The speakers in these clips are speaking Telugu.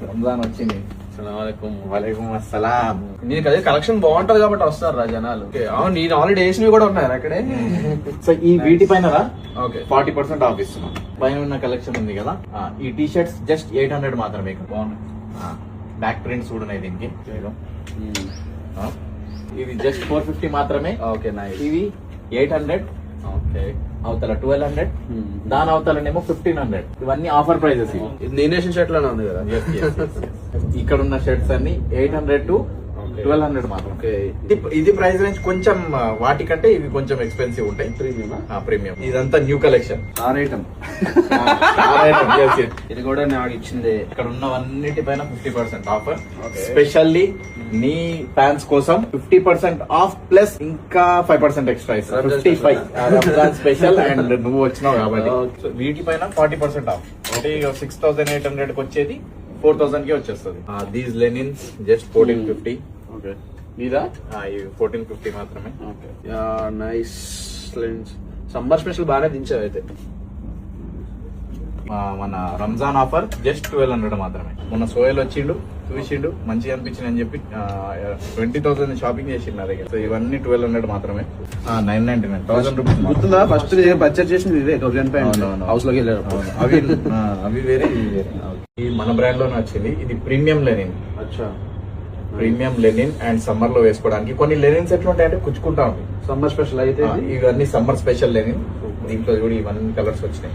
రంజాన్ వచ్చింది. వాలేకుం అస్సలాం. నీకు అదే కలెక్షన్ బాగుంటది కాబట్టి వస్తారు రా జనాలు. అవును, నేను ఆల్రెడీ వేసినవి కూడా ఉన్నాయి అక్కడే. సో ఈ వీటి పైన ఓకే 40% ఆఫ్ ఇస్తున్నాం. పైన ఉన్న కలెక్షన్ ఉంది కదా, ఈ టీ షర్ట్స్ జస్ట్ 800 మాత్రమే. బాగున్నాయి. బ్యాక్ ప్రింట్స్ కూడా ఉన్నాయి దీనికి. ఇవి జస్ట్ 450 మాత్రమే. Okay nice. ఇవి 800. ఓకే, అవతల 1200. దాని అవతలనేమో 1500. ఇవన్నీ ఆఫర్ ప్రైజెస్. ఇవి ఇది నేను వేసిన షర్ట్ లోనే ఉంది కదా. ఇక్కడ ఉన్న షర్ట్స్ అన్ని 800 to 1200 మాత్రం. ఓకే, ఇది ప్రైస్ రేంజ్ కొంచెం వాటికంటే ఇవి కొంచెం ఎక్స్పెన్సివ్ ఉంటాయి. ప్రీమియం. ఇదంతా న్యూ కలెక్షన్. ఐటమ్ ఇది కూడా నాకు ఇచ్చింది. ఇక్కడ ఉన్నవన్నిటి పైన 50% ఆఫర్. స్పెషల్లీ నీ ఫ్యాన్స్ కోసం 50% ఆఫ్ ప్లస్ ఇంకా 5% ఎక్స్ట్రా ఇస్తారు. 55 రంజాన్ స్పెషల్. అండ్ నువ్వు వచ్చినావు కాబట్టి వీటి పైన 40% ఆఫ్. అంటే 6800 కి వచ్చేది 4000 కి వచ్చేస్తుంది. These linens just 1450. ఓకే, ఇదా? ఇవి 1450 మాత్రమే. Okay, nice lens. Summer special బాగానే దించావు అయితే. మన రంజాన్ ఆఫర్ జస్ట్ 1200 మాత్రమే. మొన్న సోయల్ వచ్చిండు, చూసిండు, మంచిగా అనిపించింది అని చెప్పి 20,000 షాపింగ్ చేసిండు నా దగ్గర. సో ఇవన్నీ 1200 మాత్రమే. 999, 1000 రూపీస్. గుర్తుందా ఫస్ట్ పర్చేస్ చేసింది ఇదే 1000 హౌస్ లోకి వెళ్ళారు. అవి వేరే, ఇవి వేరే. ఇది మన బ్రాండ్ లోనే వచ్చింది. ఇది ప్రీమియం లెనిన్. అచ్చా, ప్రీమియం లెనిన్ అండ్ సమ్మర్ లో వేసుకోవడానికి. కొన్ని లెనిన్స్ ఎట్లా ఉంటాయంటే కుచ్చుకుంటా ఉంటాయి. సమ్మర్ స్పెషల్ అయితే ఇవన్నీ సమ్మర్ స్పెషల్ లెనిన్. దీంట్లో కూడా ఇవన్నీ కలర్స్ వచ్చినాయి.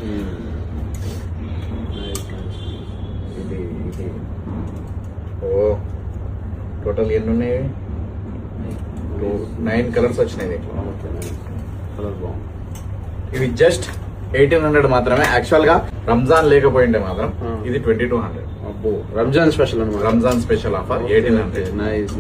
ఇది ఓ టోటల్ ఎన్ని ఉన్నాయి? 9 కలర్స్ వచ్చినాయి దీంట్లో. కలర్ బాగుంది. ఇవి జస్ట్ 1800 మాత్రమే. యాక్చువల్ గా రంజాన్ లేకపోయిండే మాత్రం ఇది 2200. అబ్బో, రంజాన్ స్పెషల్ అనమాట. Ramzan special offer 1800. నైస్.